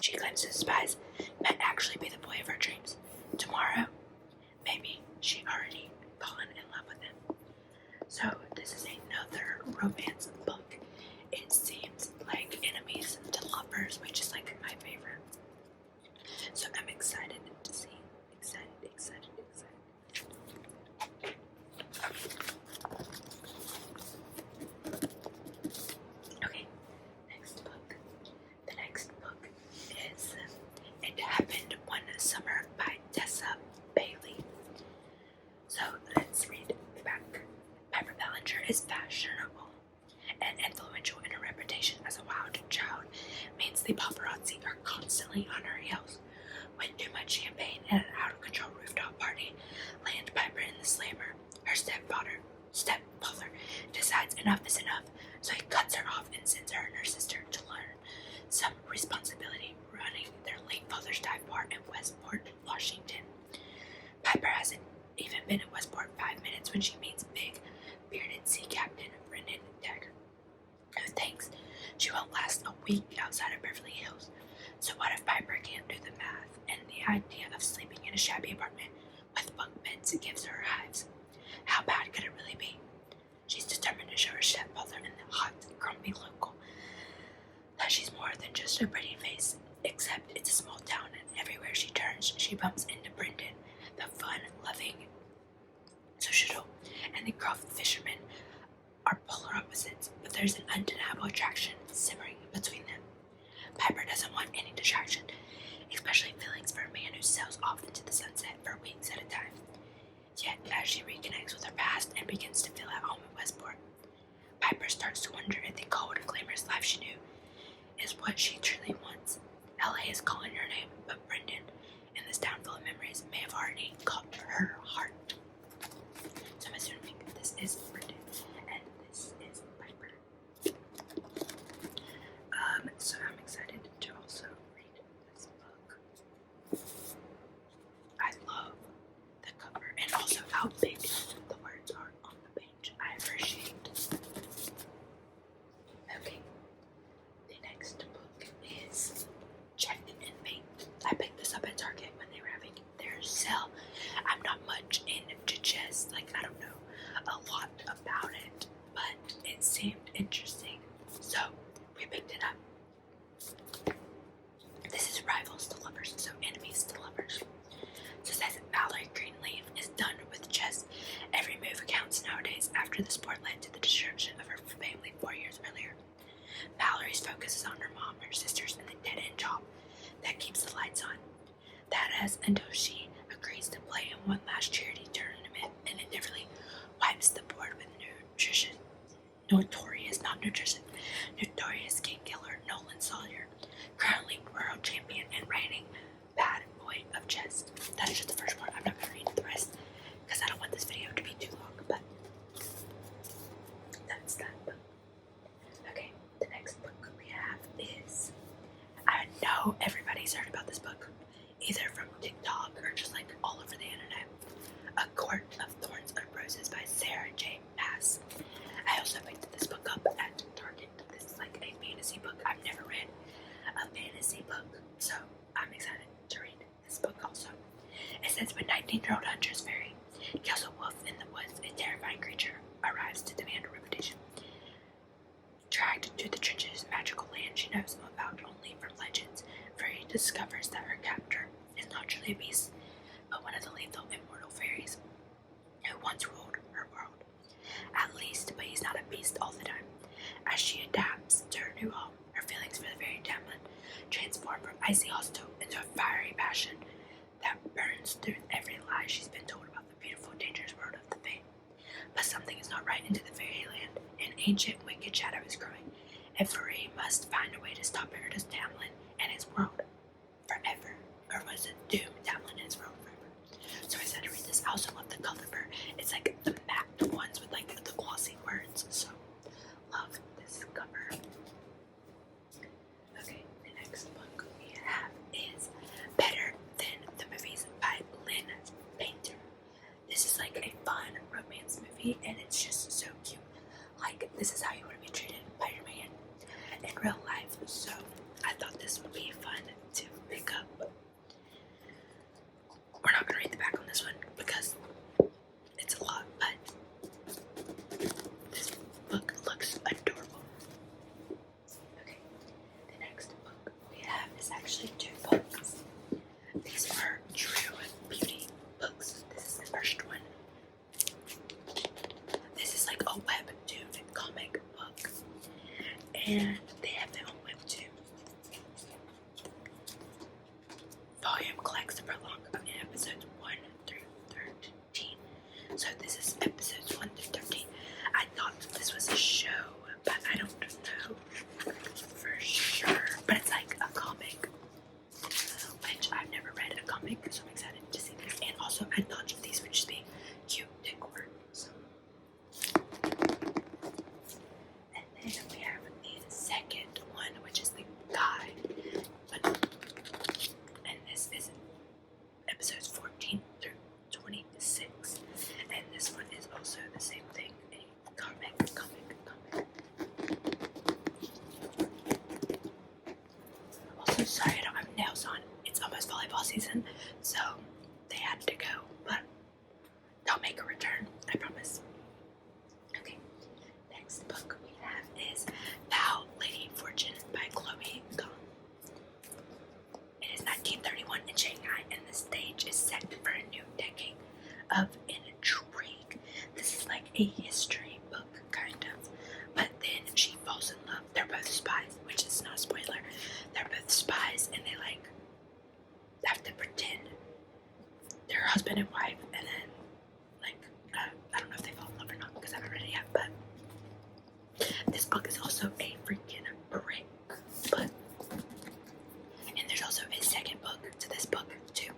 she claims to despise might actually be the boy of her dreams. Tomorrow, maybe she already fallen in love with him. So this is another romance book. It seems like enemies to lovers, which is like my favorite. So I'm excited to see. Excited. Okay, next book. The next book is It Happened One Summer by Tessa Bailey. So let's read the back. Piper Bellinger is fashionable and influential, and her reputation as a wild child means the paparazzi are constantly on her heels. When too much champagne and an out-of-control rooftop party land Piper in the slammer, her stepfather decides enough is enough, so he cuts her off and sends her and her sister to learn some responsibility running their late father's dive bar in Westport, Washington. Piper hasn't even been in Westport 5 minutes when she meets big, bearded sea captain Brendan Dagger, who thinks she won't last a week outside of Beverly Hills. So what if Piper can't do the math, and the idea of sleeping in a shabby apartment with bunk beds gives her hives? How bad could it really be? She's determined to show her stepfather and the hot, grumpy local that she's more than just a pretty face, except it's a small town, and everywhere she turns, she bumps into Brendan, the fun-loving sociable and the gruff fisherman are polar opposites, but there's an undeniable attraction simmering between them. Piper doesn't want any distraction, especially feelings for a man who sails off into the sunset for weeks at a time. Yet, as she reconnects with her past and begins to feel at home in Westport, Piper starts to wonder if the cold, glamorous life she knew is what she truly wants. LA is calling her name, but Brendan, in this town full of memories, may have already caught her heart. So I'm assuming this is Brendan, and this is Piper. So I'm excited to also read this book. I love the cover and also how big the words are on the page. I appreciate. Okay, the next book is Check and Mate. I picked this up at Target when they were having their sale. I'm not much into chess, like I don't know a lot about it, but it seemed interesting, so we picked it up. This is rivals to lovers, so enemies to lovers. So it says Valerie Greenleaf is done with chess. Every move counts nowadays after the sport led to the destruction of her family 4 years earlier. Valerie's focus is on her mom, her sisters, and the dead-end job that keeps the lights on. That is until she agrees to play in one last charity tournament and endeavorly wipes the board with notorious king killer Nolan Sawyer, currently world champion and reigning bad boy of chess. That is just the first part. I'm not going to read the rest because I don't want this video to be too long, but that's that book. Okay, the next book we have is, I know everybody's heard about this book, either from TikTok or just like all over the internet. A Court of Thorns and Roses by Sarah J. Maas. I also picked this book up at Target. This is like a fantasy book. I've never read a fantasy book, so I'm excited to read this book also. It says, when 19-year-old Huntress Fairy kills a wolf in the woods, a terrifying creature arrives to demand a reputation. Dragged to the trenches, magical land she knows about only from legends, Fairy discovers that her captor is not truly a beast, but one of the lethal immortal fairies who once ruled her world. At least, but he's not a beast all the time. As she adapts to her new home, her feelings for the fairy Tamlin transform from icy hostile into a fiery passion that burns through every lie she's been told about the beautiful, dangerous world of the Fae. But something is not right into the fairyland. An ancient, wicked shadow is growing, and Fairy must find a way to stop Erdos Tamlin and his world forever. Or was it doom Tamlin and his world forever? So I said to read this. I also love the cover. It's like the matte ones with like the glossy words. So love this cover. Okay, the next book we have is Better Than the Movies by Lynn Painter. This is like a fun romance movie, and it's just so cute. Like, this is how you want to be treated by your man in real life. So I thought this would be fun to actually 2 books. These are True Beauty books. This is the first one. This is like a webtoon comic book. And they have their own webtoon. Volume collects the prologue in episodes 1 through 13. So this is episodes 1 through 13. I thought this was a show, but I don't know for sure. But it's like a comic, which I've never read a comic, so I'm excited to see this. And also, I thought these would just be cute decor. So. And then we have the second one, which is the guide. And this is episodes 14 through 26. And this one is also the same thing, a comic. Also, sorry I don't have nails on. It's almost volleyball season, so they had to go, but they'll make a return, I promise. Okay, next book we have is Thou Lady Fortune by Chloe Gong. It is 1931 in Shanghai, and the stage is set for a new decade of intrigue. This is like a history book, kind of. But then she falls in love. They're both spies, which is not a spoiler. They're both spies, and they like have to pretend they're husband and wife, and then like I don't know if they fall in love or not because I haven't read it yet. But this book is also a freaking brick. But and there's also a second book to this book too.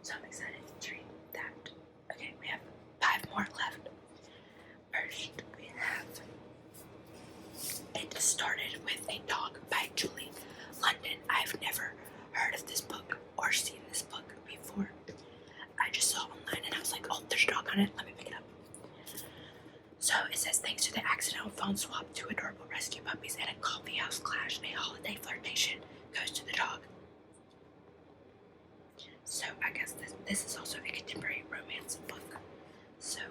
So I'm excited to read that. Okay, we have 5 more left. First, we have It Started with a Dog by Julie London. I've never heard of this book or seen this book before. I just saw it online and I was like, oh, there's a dog on it. Let me pick it up. So it says, thanks to the accidental phone swap, 2 adorable rescue puppies and a coffee house clash, a holiday flirtation goes to the dog. So I guess this is also a contemporary romance book. So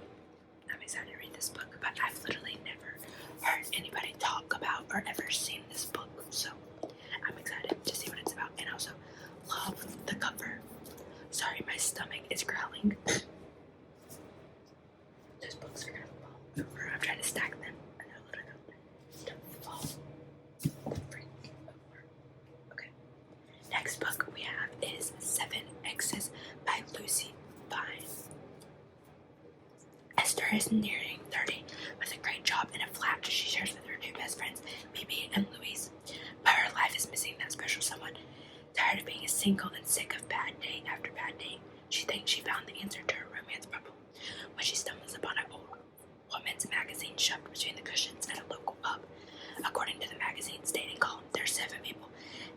I'm excited to read this book, but I've literally never heard anybody talk about or ever seen this book. So I'm excited to see what it's about, and also love the cover. Sorry, my stomach is growling. Those books are gonna fall over. I'm trying to stack them. I know that I don't fall. Freak over. Okay. Next book we have is 7 Exes by Lucy Vine. Esther is nearing 30 with a great job in a flat she shares with her 2 best friends, Mimi and Louise. But her life is missing that special someone. Tired of being single and sick of bad date after bad date, she thinks she found the answer to her romance problem when she stumbles upon an old woman's magazine shoved between the cushions at a local pub. According to the magazine's dating column, there are 7 people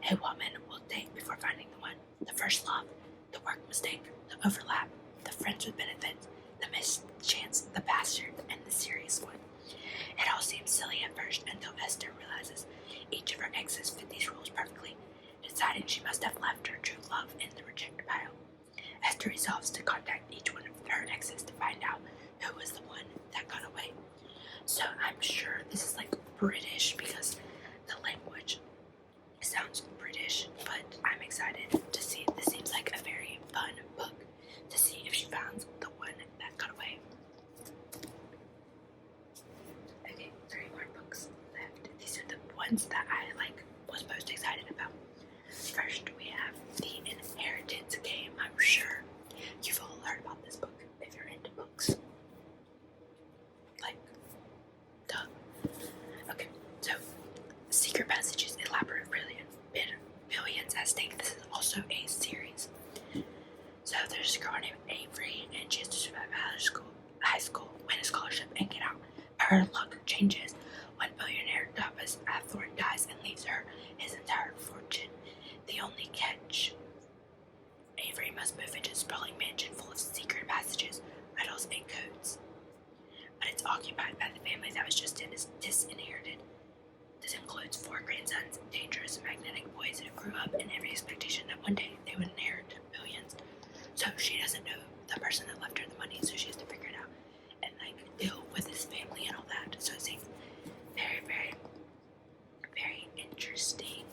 a woman will date before finding the one. The first love, the work mistake, the overlap, the friends with benefits, the missed chance, the bastard, and the serious one. It all seems silly at first until Esther realizes each of her exes fit these rules perfectly, deciding she must have left her true love in the reject pile. Esther resolves to contact each one of her exes to find out who was the one that got away. So I'm sure this is like British because the language sounds British, but I'm excited to see. This seems like a very fun book to see if she found the one that got away. Okay, 3 more books left. These are the ones that I was most excited about. First, we have The Inheritance Game. I'm sure you've all heard about this book if you're into books. Duh. Okay, so Secret Passages, Elaborate Billions at Stake. This is also a series. So there's a girl named Avery, and she has to survive high school, win a scholarship, and get out. Her luck changes when billionaire Thomas Athorn dies and leaves her his entire fortune. The only catch: Avery must move into a sprawling mansion full of secret passages, riddles, and codes. But it's occupied by the family that was just disinherited. This includes 4 grandsons, dangerous, magnetic boys who grew up in every expectation that one day they would inherit billions. So she doesn't know the person that left her the money, so she has to figure it out and deal with his family and all that. So it seems very, very, interesting.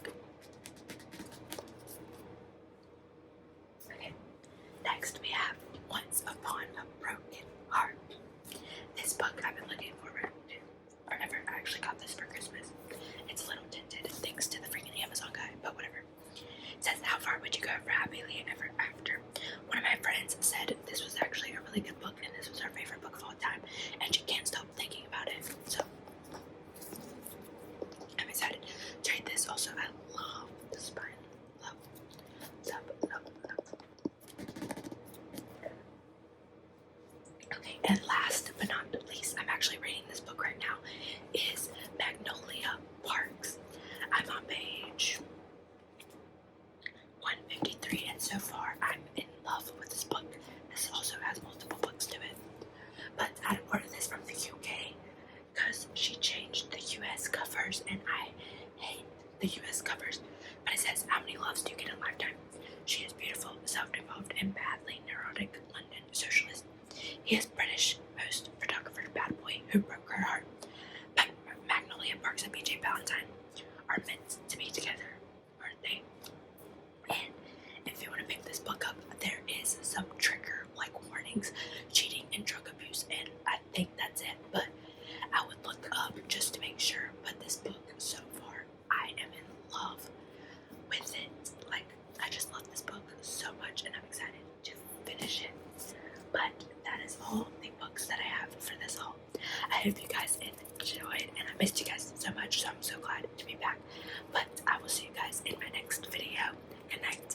Okay, next we have Once Upon a Broken Heart. This book I've been looking forward to forever. I actually got this for Christmas. It's a little tinted thanks to the freaking Amazon guy, but whatever. It says, how far would you go for happily ever after? One of my friends said this was actually a really good book and this was her favorite book of all time, and she can't stop thinking about it. So I'm excited to read this. Also, I love the spine. Love. Okay, and last but not least, I'm actually reading this book right now, is Magnolia Parks. I'm on page 153, and so far I'm in love with this book. This also has multiple books to it, but I ordered this from the UK because she changed the US covers, and I hate the US covers. But it says, how many loves do you get in a lifetime? She is beautiful, self-involved, and badly neurotic London socialist. He is British host, photographer, bad boy who broke her heart. But Magnolia Parks and BJ Valentine are meant to be together, aren't they? And if you want to pick this book up, there is some trigger like warnings, cheating, and drug abuse, and I think that's it. But I would look up just to make sure. But this book, so far, I am in love with it. Like, I just love this book so much, and I'm excited to finish it. But that is all the books that I have for this haul. I hope you guys enjoyed, and I missed you guys so much, so I'm so glad to be back. But I will see you guys in my next video. Good night.